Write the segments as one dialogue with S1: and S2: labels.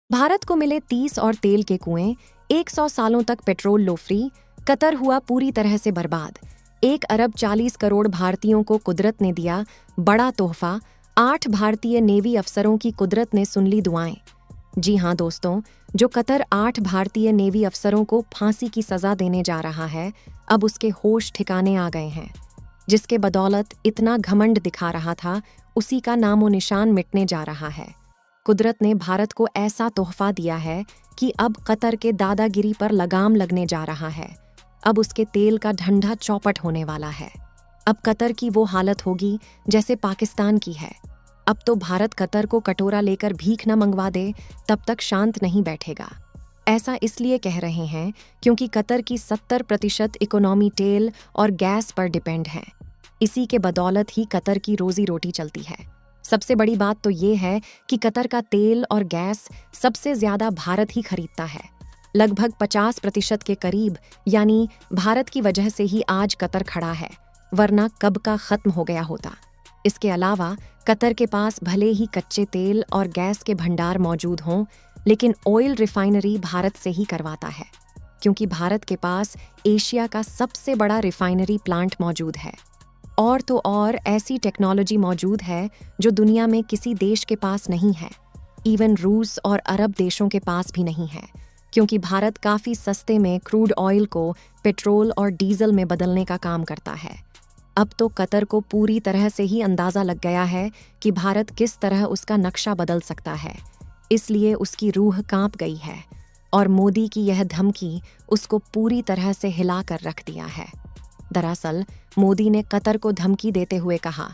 S1: भारत को मिले 30 और तेल के कुएं, 100 सालों तक पेट्रोल लो फ्री, कतर हुआ पूरी तरह से बर्बाद। 1 अरब 40 करोड़ भारतीयों को कुदरत ने दिया बड़ा तोहफा, 8 भारतीय नेवी अफसरों की कुदरत ने सुन ली दुआएं। जी हाँ दोस्तों, जो कतर 8 भारतीय नेवी अफसरों को फांसी की सजा देने जा रहा है, अब उसके होश ठिकाने आ गए हैं। जिसके बदौलत इतना घमंड दिखा रहा था, उसी का नामो निशान मिटने जा रहा है। कुदरत ने भारत को ऐसा तोहफा दिया है कि अब कतर के दादागिरी पर लगाम लगने जा रहा है। अब उसके तेल का ढंढा चौपट होने वाला है। अब कतर की वो हालत होगी जैसे पाकिस्तान की है। अब तो भारत कतर को कटोरा लेकर भीख न मंगवा दे, तब तक शांत नहीं बैठेगा। ऐसा इसलिए कह रहे हैं क्योंकि कतर की 70% इकोनॉमी तेल और गैस पर डिपेंड है। इसी के बदौलत ही कतर की रोजी रोटी चलती है। सबसे बड़ी बात तो ये है कि कतर का तेल और गैस सबसे ज्यादा भारत ही खरीदता है, लगभग 50% के करीब। यानी भारत की वजह से ही आज कतर खड़ा है, वरना कब का खत्म हो गया होता। इसके अलावा कतर के पास भले ही कच्चे तेल और गैस के भंडार मौजूद हों, लेकिन ऑयल रिफाइनरी भारत से ही करवाता है, क्योंकि भारत के पास एशिया का सबसे बड़ा रिफाइनरी प्लांट मौजूद है। और तो और ऐसी टेक्नोलॉजी मौजूद है जो दुनिया में किसी देश के पास नहीं है। इवन रूस और अरब देशों के पास भी नहीं है, क्योंकि भारत काफ़ी सस्ते में क्रूड ऑयल को पेट्रोल और डीजल में बदलने का काम करता है। अब तो कतर को पूरी तरह से ही अंदाज़ा लग गया है कि भारत किस तरह उसका नक्शा बदल सकता है। इसलिए उसकी रूह कांप गई है और मोदी की यह धमकी उसको पूरी तरह से हिला कर रख दिया है। दरअसल मोदी ने कतर को धमकी देते हुए कहा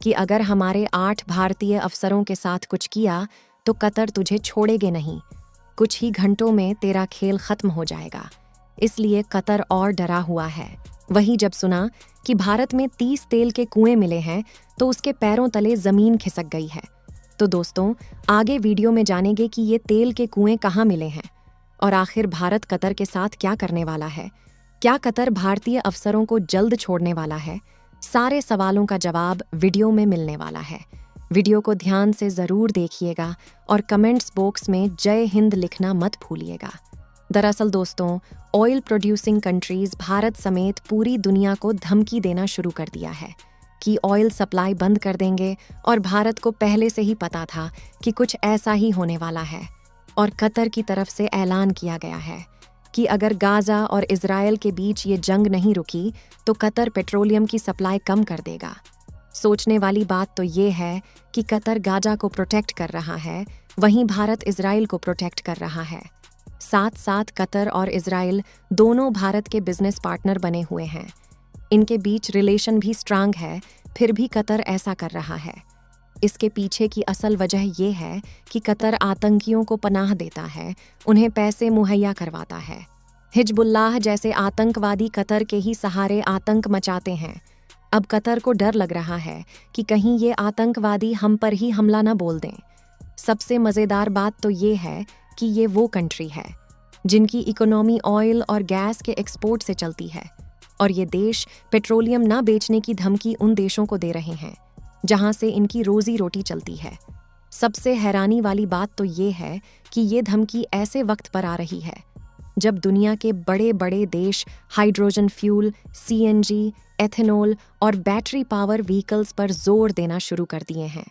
S1: कि अगर हमारे 8 भारतीय अफसरों के साथ कुछ किया तो कतर तुझे छोड़ेगे नहीं, कुछ ही घंटों में तेरा खेल खत्म हो जाएगा। इसलिए कतर और डरा हुआ है। वही जब सुना कि भारत में 30 तेल के कुएं मिले हैं तो उसके पैरों तले जमीन खिसक गई है। तो दोस्तों, आगे वीडियो में जानेंगे कि ये तेल के कुएं कहाँ मिले हैं और आखिर भारत कतर के साथ क्या करने वाला है। क्या कतर भारतीय अफसरों को जल्द छोड़ने वाला है? सारे सवालों का जवाब वीडियो में मिलने वाला है। वीडियो को ध्यान से ज़रूर देखिएगा और कमेंट्स बॉक्स में जय हिंद लिखना मत भूलिएगा। दरअसल दोस्तों, ऑयल प्रोड्यूसिंग कंट्रीज भारत समेत पूरी दुनिया को धमकी देना शुरू कर दिया है कि ऑयल सप्लाई बंद कर देंगे, और भारत को पहले से ही पता था कि कुछ ऐसा ही होने वाला है। और कतर की तरफ से ऐलान किया गया है कि अगर गाज़ा और इजरायल के बीच ये जंग नहीं रुकी तो कतर पेट्रोलियम की सप्लाई कम कर देगा। सोचने वाली बात तो ये है कि कतर गाज़ा को प्रोटेक्ट कर रहा है, वहीं भारत इजराइल को प्रोटेक्ट कर रहा है। साथ साथ कतर और इजराइल दोनों भारत के बिजनेस पार्टनर बने हुए हैं। इनके बीच रिलेशन भी स्ट्रांग है, फिर भी कतर ऐसा कर रहा है। इसके पीछे की असल वजह ये है कि कतर आतंकियों को पनाह देता है, उन्हें पैसे मुहैया करवाता है। हिजबुल्लाह जैसे आतंकवादी कतर के ही सहारे आतंक मचाते हैं। अब कतर को डर लग रहा है कि कहीं ये आतंकवादी हम पर ही हमला न बोल दें। सबसे मज़ेदार बात तो ये है कि ये वो कंट्री है जिनकी इकोनॉमी ऑयल और गैस के एक्सपोर्ट से चलती है, और ये देश पेट्रोलियम न बेचने की धमकी उन देशों को दे रहे हैं जहां से इनकी रोजी रोटी चलती है। सबसे हैरानी वाली बात तो ये है कि ये धमकी ऐसे वक्त पर आ रही है जब दुनिया के बड़े बड़े देश हाइड्रोजन फ्यूल, सीएनजी, एथेनॉल और बैटरी पावर व्हीकल्स पर जोर देना शुरू कर दिए हैं।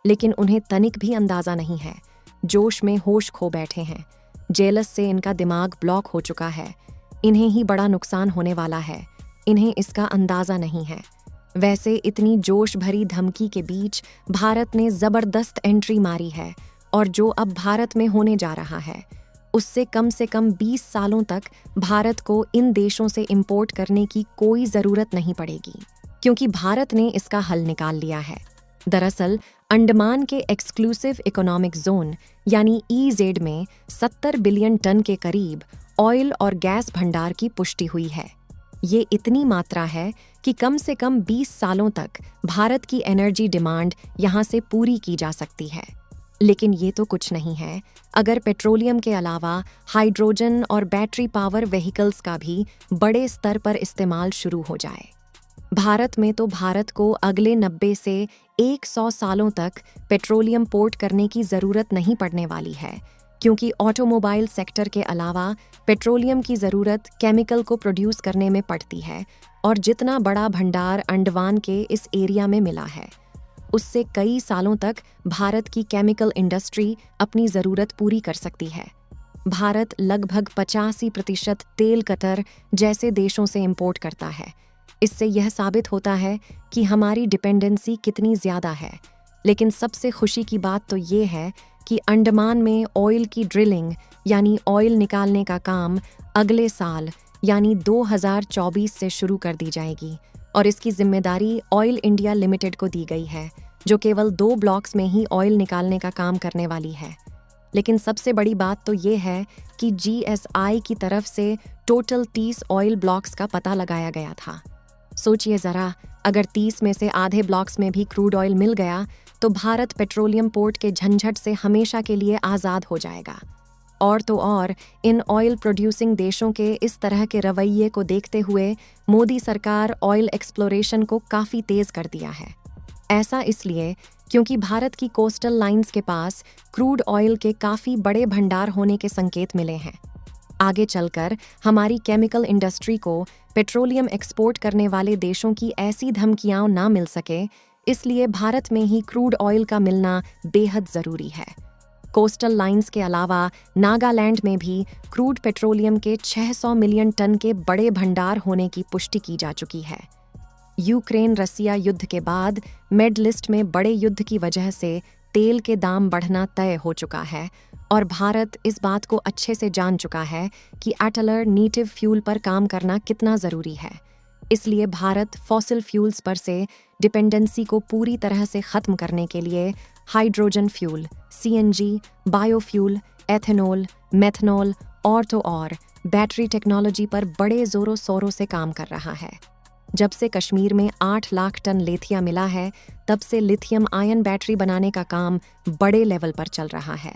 S1: लेकिन उन्हें तनिक भी अंदाजा नहीं है, जोश में होश खो बैठे हैं। जेलस से इनका दिमाग ब्लॉक हो चुका है। इन्हें ही बड़ा नुकसान होने वाला है, इन्हें इसका अंदाजा नहीं है। वैसे इतनी जोश भरी धमकी के बीच भारत ने जबरदस्त एंट्री मारी है, और जो अब भारत में होने जा रहा है उससे कम से कम 20 सालों तक भारत को इन देशों से इंपोर्ट करने की कोई ज़रूरत नहीं पड़ेगी, क्योंकि भारत ने इसका हल निकाल लिया है। दरअसल अंडमान के एक्सक्लूसिव इकोनॉमिक जोन यानी EEZ में 70 बिलियन टन के करीब ऑयल और गैस भंडार की पुष्टि हुई है। ये इतनी मात्रा है कि कम से कम 20 सालों तक भारत की एनर्जी डिमांड यहाँ से पूरी की जा सकती है। लेकिन ये तो कुछ नहीं है अगर पेट्रोलियम के अलावा हाइड्रोजन और बैटरी पावर व्हीकल्स का भी बड़े स्तर पर इस्तेमाल शुरू हो जाए। भारत में तो भारत को अगले 90 से 100 सालों तक पेट्रोलियम पोर्ट करने की ज़रूरत नहीं पड़ने वाली है, क्योंकि ऑटोमोबाइल सेक्टर के अलावा पेट्रोलियम की ज़रूरत केमिकल को प्रोड्यूस करने में पड़ती है और जितना बड़ा भंडार अंडमान के इस एरिया में मिला है उससे कई सालों तक भारत की केमिकल इंडस्ट्री अपनी ज़रूरत पूरी कर सकती है। भारत लगभग 85% तेल कतर जैसे देशों से इंपोर्ट करता है। इससे यह साबित होता है कि हमारी डिपेंडेंसी कितनी ज़्यादा है। लेकिन सबसे खुशी की बात तो ये है कि अंडमान में ऑयल की ड्रिलिंग यानी ऑयल निकालने का काम अगले साल यानी 2024 से शुरू कर दी जाएगी और इसकी जिम्मेदारी ऑयल इंडिया लिमिटेड को दी गई है, जो केवल 2 ब्लॉक्स में ही ऑयल निकालने का काम करने वाली है। लेकिन सबसे बड़ी बात तो ये है कि GSI की तरफ से टोटल 30 ऑयल ब्लॉक्स का पता लगाया गया था। सोचिए ज़रा, अगर 30 में से आधे ब्लॉक्स में भी क्रूड ऑयल मिल गया तो भारत पेट्रोलियम पोर्ट के झंझट से हमेशा के लिए आज़ाद हो जाएगा। और तो और इन ऑयल प्रोड्यूसिंग देशों के इस तरह के रवैये को देखते हुए मोदी सरकार ऑयल एक्सप्लोरेशन को काफ़ी तेज़ कर दिया है। ऐसा इसलिए क्योंकि भारत की कोस्टल लाइंस के पास क्रूड ऑयल के काफ़ी बड़े भंडार होने के संकेत मिले हैं। आगे चलकर हमारी केमिकल इंडस्ट्री को पेट्रोलियम एक्सपोर्ट करने वाले देशों की ऐसी धमकियां ना मिल सके, इसलिए भारत में ही क्रूड ऑयल का मिलना बेहद ज़रूरी है। कोस्टल लाइंस के अलावा नागालैंड में भी क्रूड पेट्रोलियम के 600 मिलियन टन के बड़े भंडार होने की पुष्टि की जा चुकी है। यूक्रेन रसिया युद्ध के बाद मिड लिस्ट में बड़े युद्ध की वजह से तेल के दाम बढ़ना तय हो चुका है और भारत इस बात को अच्छे से जान चुका है कि अल्टरनेटिव फ्यूल पर काम करना कितना ज़रूरी है। इसलिए भारत फॉसिल फ्यूल्स पर से डिपेंडेंसी को पूरी तरह से ख़त्म करने के लिए hydrogen fuel, CNG, biofuel, ethanol, methanol और तो और बैटरी टेक्नोलॉजी पर बड़े ज़ोरों शोरों से काम कर रहा है। जब से कश्मीर में 8 लाख टन लिथियम मिला है, तब से लिथियम आयन बैटरी बनाने का काम बड़े लेवल पर चल रहा है।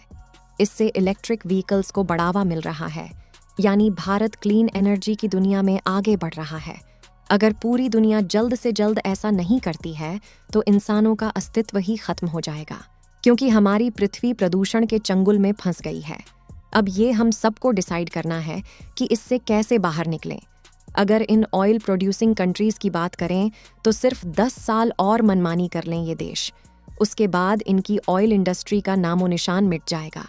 S1: इससे इलेक्ट्रिक व्हीकल्स को बढ़ावा मिल रहा है, यानी भारत क्लीन एनर्जी की दुनिया में आगे बढ़ रहा है। अगर पूरी दुनिया जल्द से जल्द ऐसा नहीं करती है तो इंसानों का अस्तित्व ही खत्म हो जाएगा, क्योंकि हमारी पृथ्वी प्रदूषण के चंगुल में फंस गई है। अब ये हम सबको डिसाइड करना है कि इससे कैसे बाहर निकलें। अगर इन ऑयल प्रोड्यूसिंग कंट्रीज़ की बात करें तो सिर्फ 10 साल और मनमानी कर लें ये देश, उसके बाद इनकी ऑयल इंडस्ट्री का नामो निशान मिट जाएगा।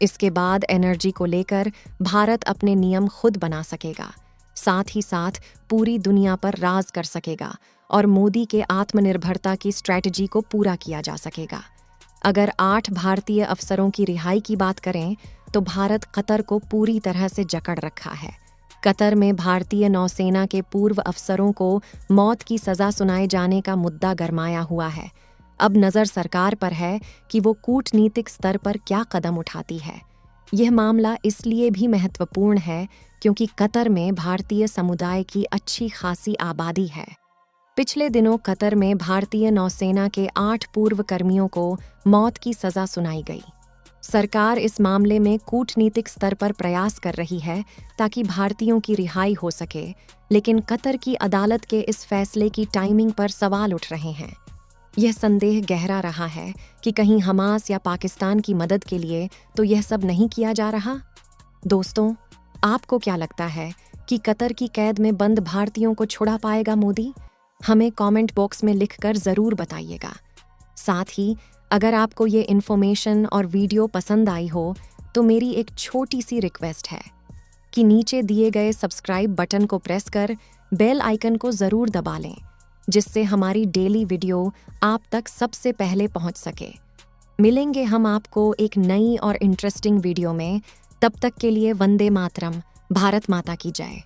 S1: इसके बाद एनर्जी को लेकर भारत अपने नियम खुद बना सकेगा, साथ ही साथ पूरी दुनिया पर राज कर सकेगा और मोदी के आत्मनिर्भरता की स्ट्रैटेजी को पूरा किया जा सकेगा। अगर 8 भारतीय अफसरों की रिहाई की बात करें तो भारत कतर को पूरी तरह से जकड़ रखा है। कतर में भारतीय नौसेना के पूर्व अफसरों को मौत की सज़ा सुनाए जाने का मुद्दा गरमाया हुआ है। अब नज़र सरकार पर है कि वो कूटनीतिक स्तर पर क्या कदम उठाती है। यह मामला इसलिए भी महत्वपूर्ण है क्योंकि कतर में भारतीय समुदाय की अच्छी खासी आबादी है। पिछले दिनों कतर में भारतीय नौसेना के 8 पूर्व कर्मियों को मौत की सज़ा सुनाई गई। सरकार इस मामले में कूटनीतिक स्तर पर प्रयास कर रही है ताकि भारतीयों की रिहाई हो सके, लेकिन कतर की अदालत के इस फैसले की टाइमिंग पर सवाल उठ रहे हैं। यह संदेह गहरा रहा है कि कहीं हमास या पाकिस्तान की मदद के लिए तो यह सब नहीं किया जा रहा। दोस्तों, आपको क्या लगता है कि कतर की कैद में बंद भारतीयों को छुड़ा पाएगा मोदी? हमें कमेंट बॉक्स में लिखकर ज़रूर बताइएगा। साथ ही अगर आपको ये इन्फॉर्मेशन और वीडियो पसंद आई हो तो मेरी एक छोटी सी रिक्वेस्ट है कि नीचे दिए गए सब्सक्राइब बटन को प्रेस कर बेल आइकन को ज़रूर दबा लें, जिससे हमारी डेली वीडियो आप तक सबसे पहले पहुंच सके। मिलेंगे हम आपको एक नई और इंटरेस्टिंग वीडियो में। तब तक के लिए वंदे मातरम। भारत माता की जय।